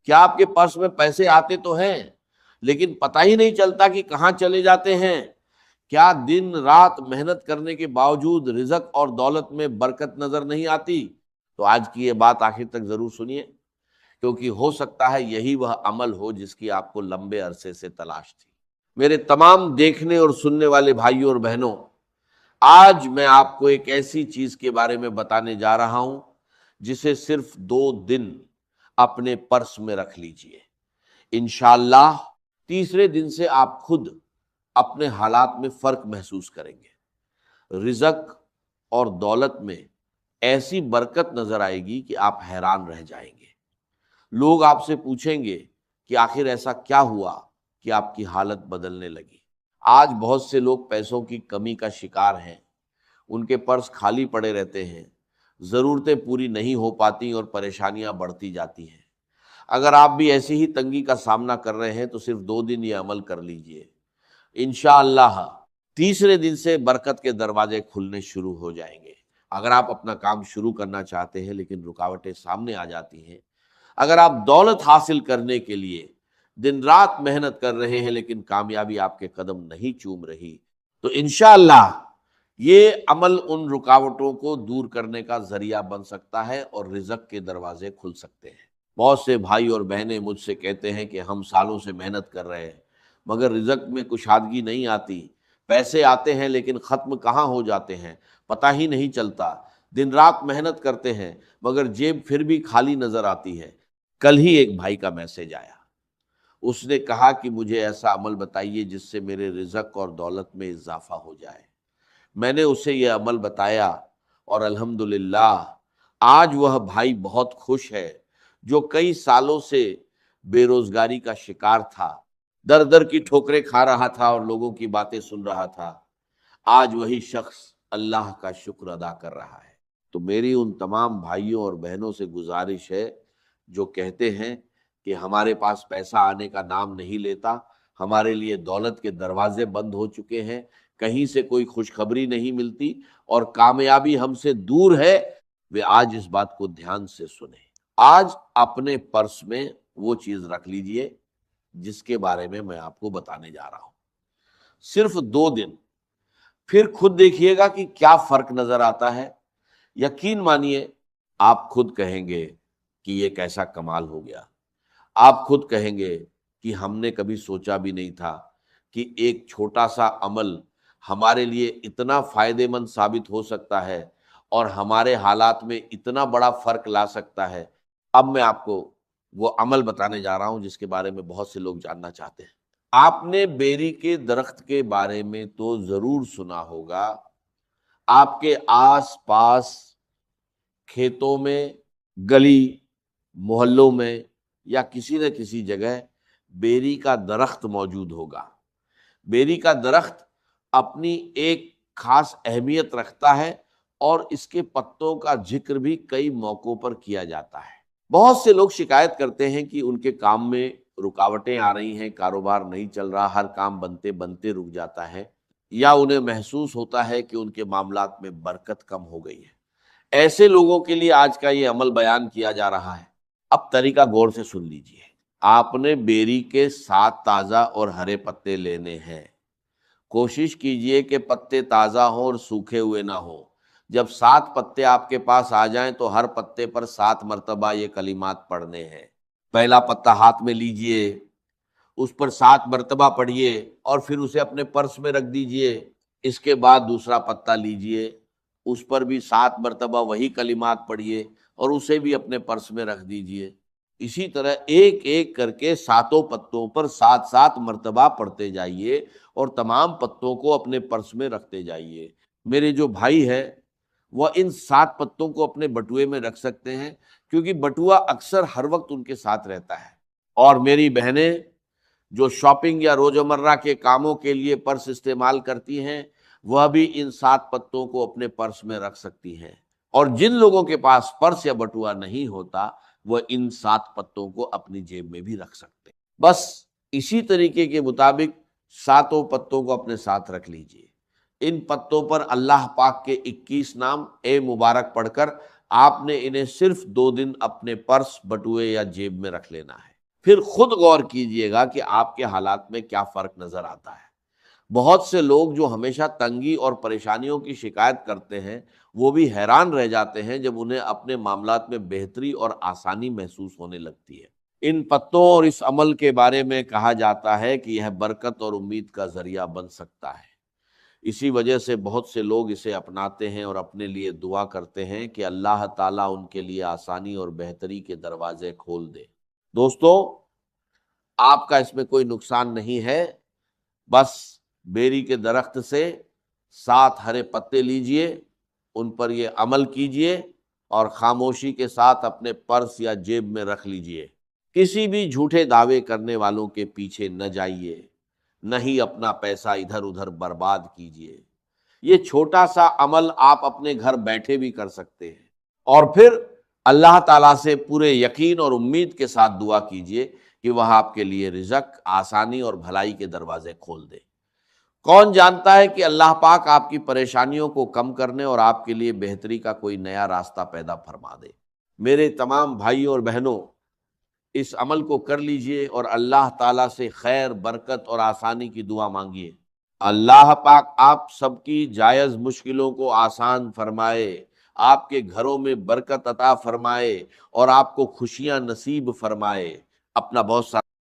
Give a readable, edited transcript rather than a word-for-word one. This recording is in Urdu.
کیا آپ کے پرس میں پیسے آتے تو ہیں لیکن پتہ ہی نہیں چلتا کہ کہاں چلے جاتے ہیں؟ کیا دن رات محنت کرنے کے باوجود رزق اور دولت میں برکت نظر نہیں آتی؟ تو آج کی یہ بات آخر تک ضرور سنیے، کیونکہ ہو سکتا ہے یہی وہ عمل ہو جس کی آپ کو لمبے عرصے سے تلاش تھی۔ میرے تمام دیکھنے اور سننے والے بھائیوں اور بہنوں، آج میں آپ کو ایک ایسی چیز کے بارے میں بتانے جا رہا ہوں جسے صرف 2 دن اپنے پرس میں رکھ لیجئے۔ انشاءاللہ تیسرے دن سے آپ خود اپنے حالات میں فرق محسوس کریں گے۔ رزق اور دولت میں ایسی برکت نظر آئے گی کہ آپ حیران رہ جائیں گے۔ لوگ آپ سے پوچھیں گے کہ آخر ایسا کیا ہوا کہ آپ کی حالت بدلنے لگی؟ آج بہت سے لوگ پیسوں کی کمی کا شکار ہیں، ان کے پرس خالی پڑے رہتے ہیں، ضرورتیں پوری نہیں ہو پاتی اور پریشانیاں بڑھتی جاتی ہیں۔ اگر آپ بھی ایسی ہی تنگی کا سامنا کر رہے ہیں تو صرف 2 دن یہ عمل کر لیجئے، انشاءاللہ تیسرے دن سے برکت کے دروازے کھلنے شروع ہو جائیں گے۔ اگر آپ اپنا کام شروع کرنا چاہتے ہیں لیکن رکاوٹیں سامنے آ جاتی ہیں، اگر آپ دولت حاصل کرنے کے لیے دن رات محنت کر رہے ہیں لیکن کامیابی آپ کے قدم نہیں چوم رہی، تو انشاءاللہ یہ عمل ان رکاوٹوں کو دور کرنے کا ذریعہ بن سکتا ہے اور رزق کے دروازے کھل سکتے ہیں۔ بہت سے بھائی اور بہنیں مجھ سے کہتے ہیں کہ ہم سالوں سے محنت کر رہے ہیں مگر رزق میں کشادگی نہیں آتی، پیسے آتے ہیں لیکن ختم کہاں ہو جاتے ہیں، پتہ ہی نہیں چلتا، دن رات محنت کرتے ہیں مگر جیب پھر بھی خالی نظر آتی ہے۔ کل ہی ایک بھائی کا میسج آیا، اس نے کہا کہ مجھے ایسا عمل بتائیے جس سے میرے رزق اور دولت میں اضافہ ہو جائے۔ میں نے اسے یہ عمل بتایا اور الحمدللہ آج وہ بھائی بہت خوش ہے جو کئی سالوں سے بے روزگاری کا شکار تھا، در در کی ٹھوکریں کھا رہا تھا اور لوگوں کی باتیں سن رہا تھا۔ آج وہی شخص اللہ کا شکر ادا کر رہا ہے۔ تو میری ان تمام بھائیوں اور بہنوں سے گزارش ہے جو کہتے ہیں کہ ہمارے پاس پیسہ آنے کا نام نہیں لیتا، ہمارے لیے دولت کے دروازے بند ہو چکے ہیں، کہیں سے کوئی خوشخبری نہیں ملتی اور کامیابی ہم سے دور ہے، وہ آج اس بات کو دھیان سے سنیں۔ آج اپنے پرس میں وہ چیز رکھ لیجئے جس کے بارے میں آپ کو بتانے جا رہا ہوں۔ صرف 2 دن، پھر خود دیکھیے گا کہ کیا فرق نظر آتا ہے۔ یقین مانیے آپ خود کہیں گے کہ یہ کیسا کمال ہو گیا، آپ خود کہیں گے کہ ہم نے کبھی سوچا بھی نہیں تھا کہ ایک چھوٹا سا عمل ہمارے لیے اتنا فائدہ مند ثابت ہو سکتا ہے اور ہمارے حالات میں اتنا بڑا فرق لا سکتا ہے۔ اب میں آپ کو وہ عمل بتانے جا رہا ہوں جس کے بارے میں بہت سے لوگ جاننا چاہتے ہیں۔ آپ نے بیری کے درخت کے بارے میں تو ضرور سنا ہوگا، آپ کے آس پاس کھیتوں میں، گلی محلوں میں یا کسی نہ کسی جگہ بیری کا درخت موجود ہوگا۔ بیری کا درخت اپنی ایک خاص اہمیت رکھتا ہے اور اس کے پتوں کا ذکر بھی کئی موقعوں پر کیا جاتا ہے۔ بہت سے لوگ شکایت کرتے ہیں کہ ان کے کام میں رکاوٹیں آ رہی ہیں، کاروبار نہیں چل رہا، ہر کام بنتے بنتے رک جاتا ہے، یا انہیں محسوس ہوتا ہے کہ ان کے معاملات میں برکت کم ہو گئی ہے۔ ایسے لوگوں کے لیے آج کا یہ عمل بیان کیا جا رہا ہے۔ اب طریقہ غور سے سن لیجئے۔ آپ نے بیری کے 7 تازہ اور ہرے پتے لینے ہیں۔ کوشش کیجئے کہ پتے تازہ ہوں اور سوکھے ہوئے نہ ہوں۔ جب 7 پتے آپ کے پاس آ جائیں تو ہر پتے پر 7 مرتبہ یہ کلمات پڑھنے ہیں۔ پہلا پتا ہاتھ میں لیجئے، اس پر 7 مرتبہ پڑھیے اور پھر اسے اپنے پرس میں رکھ دیجئے۔ اس کے بعد دوسرا پتا لیجئے، اس پر بھی 7 مرتبہ وہی کلمات پڑھیے اور اسے بھی اپنے پرس میں رکھ دیجئے۔ اسی طرح ایک ایک کر کے 7 پتوں پر 7 مرتبہ پڑھتے جائیے اور تمام پتوں کو اپنے پرس میں رکھتے جائیے۔ میرے جو بھائی ہے وہ ان 7 پتوں کو اپنے بٹوے میں رکھ سکتے ہیں کیونکہ بٹوا اکثر ہر وقت ان کے ساتھ رہتا ہے۔ اور میری بہنیں جو شاپنگ یا روزمرہ کے کاموں کے لیے پرس استعمال کرتی ہیں وہ بھی ان 7 پتوں کو اپنے پرس میں رکھ سکتی ہیں، اور جن لوگوں کے پاس پرس یا بٹوا نہیں ہوتا وہ ان 7 پتوں کو اپنی جیب میں بھی رکھ سکتے ہیں۔ بس اسی طریقے کے مطابق 7 پتوں کو اپنے ساتھ رکھ لیجئے۔ ان پتوں پر اللہ پاک کے 21 نام اے مبارک پڑھ کر آپ نے انہیں صرف 2 دن اپنے پرس، بٹوے یا جیب میں رکھ لینا ہے۔ پھر خود غور کیجئے گا کہ آپ کے حالات میں کیا فرق نظر آتا ہے۔ بہت سے لوگ جو ہمیشہ تنگی اور پریشانیوں کی شکایت کرتے ہیں وہ بھی حیران رہ جاتے ہیں جب انہیں اپنے معاملات میں بہتری اور آسانی محسوس ہونے لگتی ہے۔ ان پتوں اور اس عمل کے بارے میں کہا جاتا ہے کہ یہ برکت اور امید کا ذریعہ بن سکتا ہے۔ اسی وجہ سے بہت سے لوگ اسے اپناتے ہیں اور اپنے لیے دعا کرتے ہیں کہ اللہ تعالیٰ ان کے لیے آسانی اور بہتری کے دروازے کھول دے۔ دوستو، آپ کا اس میں کوئی نقصان نہیں ہے، بس بیری کے درخت سے 7 ہرے پتے لیجئے، ان پر یہ عمل کیجئے اور خاموشی کے ساتھ اپنے پرس یا جیب میں رکھ لیجئے۔ کسی بھی جھوٹے دعوے کرنے والوں کے پیچھے نہ جائیے، نہ ہی اپنا پیسہ ادھر ادھر برباد کیجئے۔ یہ چھوٹا سا عمل آپ اپنے گھر بیٹھے بھی کر سکتے ہیں، اور پھر اللہ تعالیٰ سے پورے یقین اور امید کے ساتھ دعا کیجئے کہ وہ آپ کے لیے رزق، آسانی اور بھلائی کے دروازے کھول دے۔ کون جانتا ہے کہ اللہ پاک آپ کی پریشانیوں کو کم کرنے اور آپ کے لیے بہتری کا کوئی نیا راستہ پیدا فرما دے۔ میرے تمام بھائیوں اور بہنوں، اس عمل کو کر لیجئے اور اللہ تعالیٰ سے خیر، برکت اور آسانی کی دعا مانگیے۔ اللہ پاک آپ سب کی جائز مشکلوں کو آسان فرمائے، آپ کے گھروں میں برکت عطا فرمائے اور آپ کو خوشیاں نصیب فرمائے۔ اپنا بہت سارا